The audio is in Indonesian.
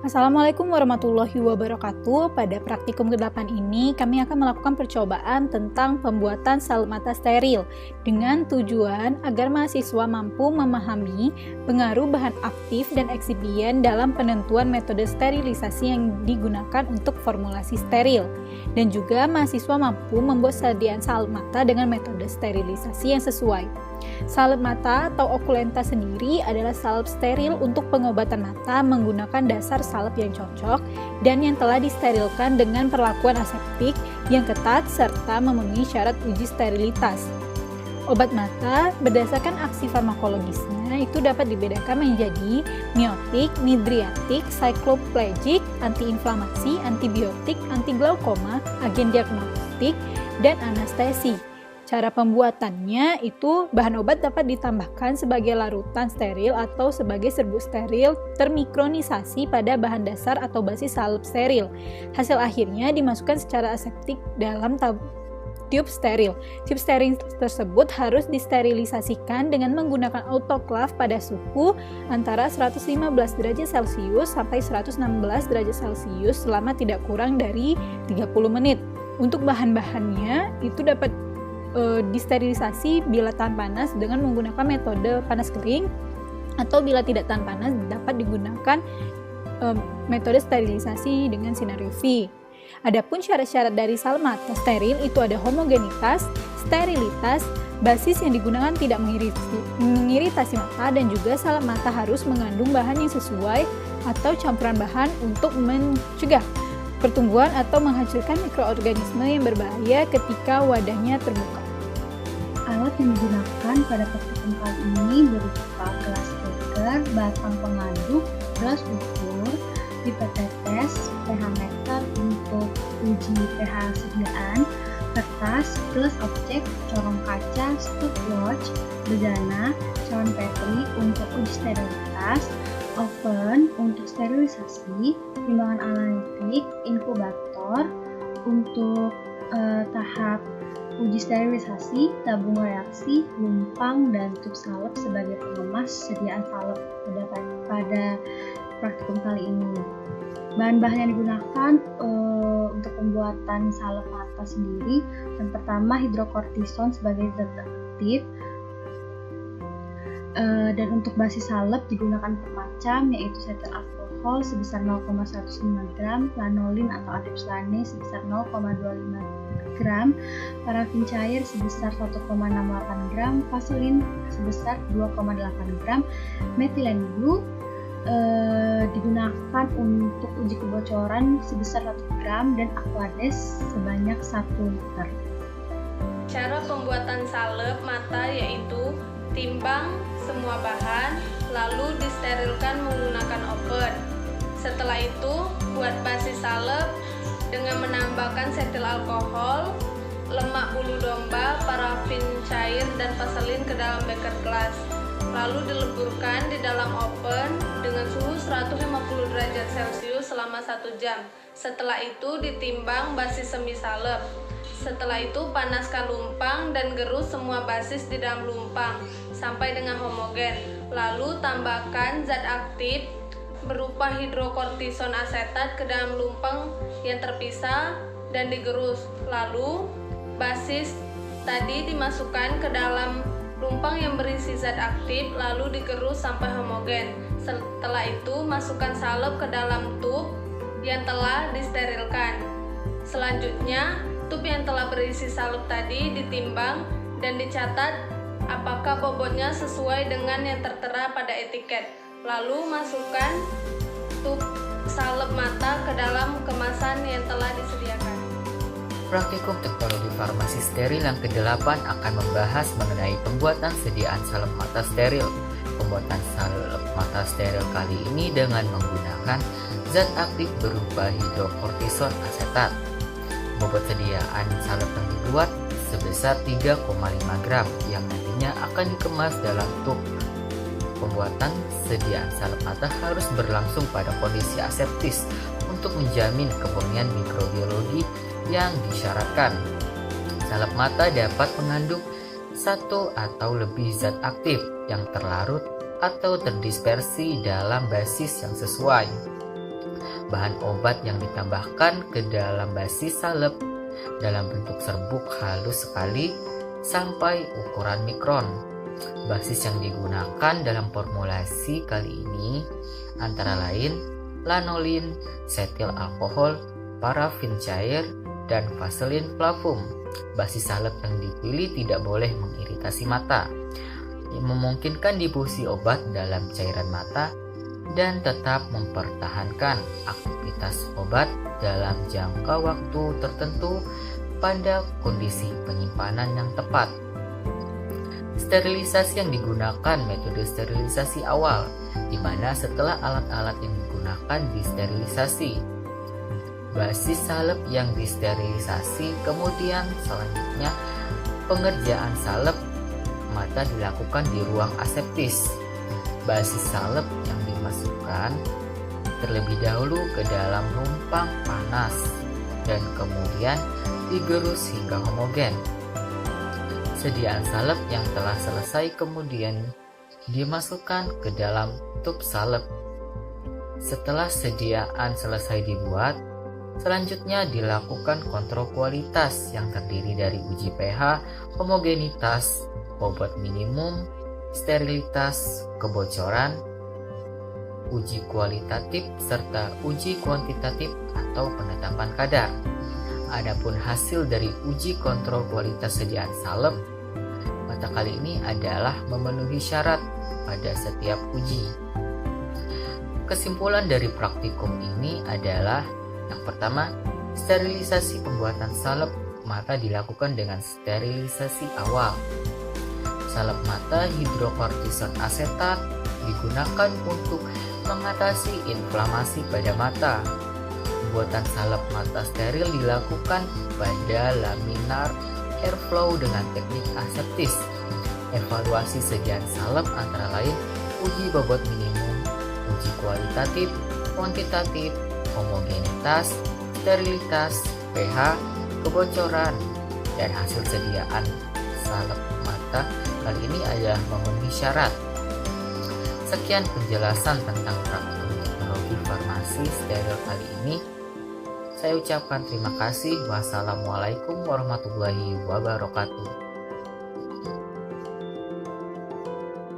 Assalamualaikum warahmatullahi wabarakatuh. Pada praktikum ke-8 ini, kami akan melakukan percobaan tentang pembuatan salep mata steril dengan tujuan agar mahasiswa mampu memahami pengaruh bahan aktif dan eksibien dalam penentuan metode sterilisasi yang digunakan untuk formulasi steril. Dan juga mahasiswa mampu membuat sediaan salep mata dengan metode sterilisasi yang sesuai. Salep mata atau okulenta sendiri adalah salep steril untuk pengobatan mata menggunakan dasar salep yang cocok dan yang telah disterilkan dengan perlakuan aseptik yang ketat serta memenuhi syarat uji sterilitas. Obat mata berdasarkan aksi farmakologisnya itu dapat dibedakan menjadi miotik, midriatik, cycloplegic, antiinflamasi, antibiotik, antiglaukoma, agen diagnostik, dan anestesi. Cara pembuatannya itu bahan obat dapat ditambahkan sebagai larutan steril atau sebagai serbuk steril termikronisasi pada bahan dasar atau basis salep steril. Hasil akhirnya dimasukkan secara aseptik dalam tiup steril. Tiup steril tersebut harus disterilisasikan dengan menggunakan autoclave pada suhu antara 115 derajat Celcius sampai 116 derajat Celcius selama tidak kurang dari 30 menit. Untuk bahan-bahannya itu dapat disterilisasi bila tahan panas dengan menggunakan metode panas kering, atau bila tidak tahan panas dapat digunakan metode sterilisasi dengan sinar UV. Adapun syarat-syarat dari salep mata steril itu ada homogenitas, sterilitas, basis yang digunakan tidak mengiritasi mata, dan juga salep mata harus mengandung bahan yang sesuai atau campuran bahan untuk mencegah pertumbuhan atau menghancurkan mikroorganisme yang berbahaya ketika wadahnya terbuka. Alat yang digunakan pada praktikum kali ini berupa gelas beker, batang pengaduk, gelas ukur, pipet tetes, pH meter untuk uji pH sediaan, kertas, gelas objek, corong kaca, stopwatch, bedana, cawan petri untuk uji sterilitas, oven untuk sterilisasi, timbangan analitik, inkubator untuk tahap uji sterilisasi, tabung reaksi, lumpang, dan tub salep sebagai pengemas sediaan salep pada praktikum kali ini. Bahan-bahan yang digunakan untuk pembuatan salep mata sendiri, yang pertama hidrokortison sebagai zat aktif, dan untuk basis salep digunakan bermacam, yaitu setel alkohol sebesar 0,105 gram, lanolin atau adepslane sebesar 0,25 gram, parafin cair sebesar 1,68 gram, vaselin sebesar 2,8 gram, metilen blue digunakan untuk uji kebocoran sebesar 1 gram, dan aquades sebanyak 1 liter. Cara pembuatan salep mata yaitu timbang semua bahan, lalu disterilkan menggunakan oven. Setelah itu, buat basis salep dengan menambahkan setil alkohol, lemak bulu domba, parafin cair, dan vaselin ke dalam beker gelas. Lalu dileburkan di dalam oven dengan suhu 150 derajat Celcius selama 1 jam. Setelah itu ditimbang basis semi salep. Setelah itu panaskan lumpang dan gerus semua basis di dalam lumpang sampai dengan homogen. Lalu tambahkan zat aktif berupa hidrokortison asetat ke dalam lumpang yang terpisah dan digerus. Lalu basis tadi dimasukkan ke dalam lumpang yang berisi zat aktif, lalu digerus sampai homogen. Setelah itu masukkan salep ke dalam tub yang telah disterilkan. Selanjutnya tub yang telah berisi salep tadi ditimbang dan dicatat apakah bobotnya sesuai dengan yang tertera pada etiket. Lalu masukkan tub salep mata ke dalam kemasan yang telah disediakan. Praktikum teknologi farmasi steril yang ke-8 akan membahas mengenai pembuatan sediaan salep mata steril. Pembuatan salep mata steril kali ini dengan menggunakan zat aktif berupa hidrokortison asetat. Bobot sediaan salep yang dibuat sebesar 3,5 gram yang nantinya akan dikemas dalam tub. Pembuatan sediaan salep mata harus berlangsung pada kondisi aseptis untuk menjamin kemurnian mikrobiologi yang disyaratkan. Salep mata dapat mengandung satu atau lebih zat aktif yang terlarut atau terdispersi dalam basis yang sesuai. bahan obat yang ditambahkan ke dalam basis salep dalam bentuk serbuk halus sekali sampai ukuran mikron. Basis yang digunakan dalam formulasi kali ini antara lain lanolin, setil alkohol, parafin cair, dan vaselin flavum. Basis salep yang dipilih tidak boleh mengiritasi mata, memungkinkan difusi obat dalam cairan mata, dan tetap mempertahankan aktivitas obat dalam jangka waktu tertentu pada kondisi penyimpanan yang tepat. Sterilisasi yang digunakan metode sterilisasi awal, di mana setelah alat-alat yang digunakan disterilisasi. Basis salep yang disterilisasi, kemudian selanjutnya pengerjaan salep mata dilakukan di ruang aseptis. Basis salep yang dimasukkan terlebih dahulu ke dalam numpang panas dan kemudian digerus hingga homogen. Sediaan salep yang telah selesai kemudian dimasukkan ke dalam tub salep. Setelah sediaan selesai dibuat, selanjutnya dilakukan kontrol kualitas yang terdiri dari uji pH, homogenitas, bobot minimum, sterilitas, kebocoran, uji kualitatif, serta uji kuantitatif atau penetapan kadar. Adapun hasil dari uji kontrol kualitas sediaan salep mata kali ini adalah memenuhi syarat pada setiap uji. Kesimpulan dari praktikum ini adalah yang pertama, sterilisasi pembuatan salep mata dilakukan dengan sterilisasi awal. Salep mata hidrokortison asetat digunakan untuk mengatasi inflamasi pada mata. Pembuatan salep mata steril dilakukan pada laminar airflow dengan teknik aseptis. Evaluasi sediaan salep antara lain uji bobot minimum, uji kualitatif, kuantitatif, homogenitas, sterilitas, pH, kebocoran, dan hasil sediaan salep mata kali ini adalah memenuhi syarat. Sekian penjelasan tentang praktikum teknologi farmasi steril kali ini. Saya ucapkan terima kasih. Wassalamualaikum warahmatullahi wabarakatuh.